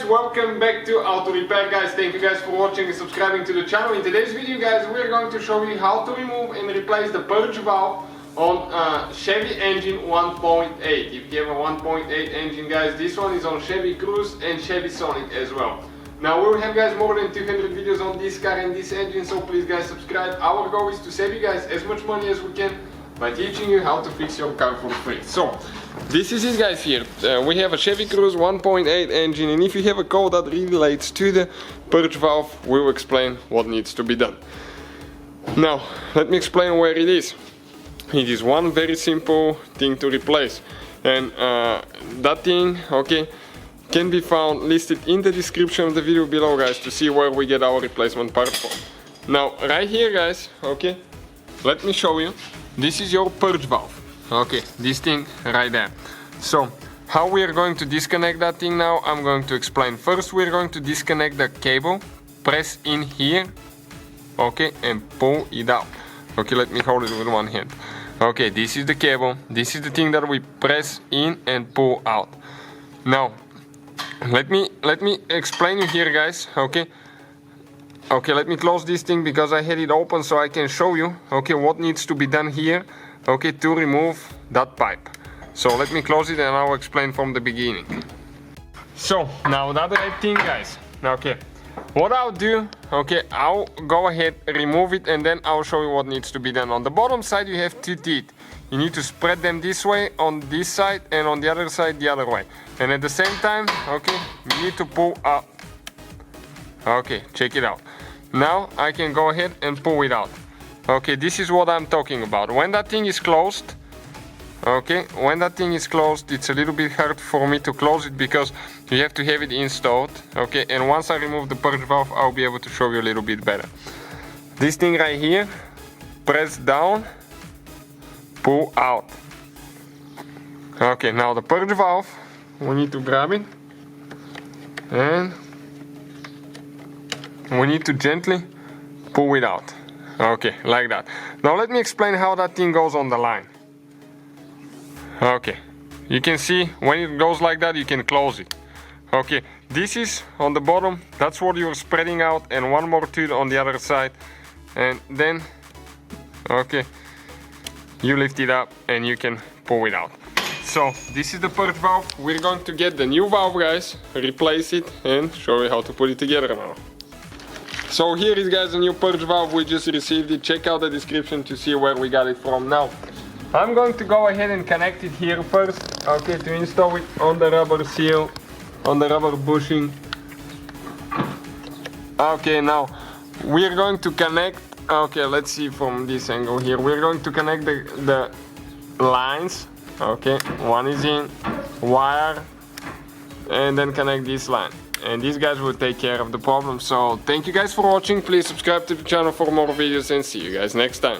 guys, welcome back to Auto Repair guys. Thank you guys for watching and subscribing to the channel. In today's video guys, we're going to show you how to remove and replace the purge valve on Chevy engine 1.8. If you have a 1.8 engine guys, this one is on Chevy Cruze and Chevy Sonic as well. Now we have guys more than 200 videos on this car and this engine, so please guys subscribe. Our goal is to save you guys as much money as we can by teaching you how to fix your car for free. So this is it guys here. We have a Chevy Cruze 1.8 engine, and if you have a code that relates to the purge valve, we will explain what needs to be done. Now let me explain where it is. It is one very simple thing to replace, and that thing, okay, can be found listed in the description of the video below guys, to see where we get our replacement part from. Now right here guys, okay, let me show you. This is your purge valve, okay, this thing right there. So how we are going to disconnect that thing now, I'm going to explain. First we're going to disconnect the cable, press in here, okay, and pull it out. Okay, let me hold it with one hand. Okay, this is the cable, this is the thing that we press in and pull out. Now let me explain you here guys, okay. Okay, let me close this thing because I had it open so I can show you, okay, what needs to be done here, okay, to remove that pipe. So let me close it and I'll explain from the beginning. So now that red thing guys, okay, what I'll do, okay, I'll go ahead, remove it, and then I'll show you what needs to be done. On the bottom side you have two teeth. You need to spread them this way on this side, and on the other side the other way. And at the same time, okay, you need to pull up. Okay, check it out. Now I can go ahead and pull it out. Okay, this is what I'm talking about. When that thing is closed, okay, when that thing is closed, it's a little bit hard for me to close it because you have to have it installed. Okay, and once I remove the purge valve, I'll be able to show you a little bit better. This thing right here, press down, pull out. Okay, now the purge valve, we need to grab it and we need to gently pull it out. Okay, like that. Now let me explain how that thing goes on the line. Okay, you can see when it goes like that, you can close it. Okay, this is on the bottom, that's what you're spreading out, and one more tooth on the other side, and then okay, you lift it up and you can pull it out. So this is the purge valve. We're going to get the new valve guys, replace it, and show you how to put it together now. So here is guys the new purge valve, we just received it. Check out the description to see where we got it from. Now I'm going to go ahead and connect it here first, okay, to install it on the rubber seal, on the rubber bushing. Okay, now we're going to connect, okay, let's see from this angle here. We're going to connect the lines, okay, one is in, wire, and then connect this line. And these guys will take care of the problem. So thank you guys for watching. Please subscribe to the channel for more videos and see you guys next time.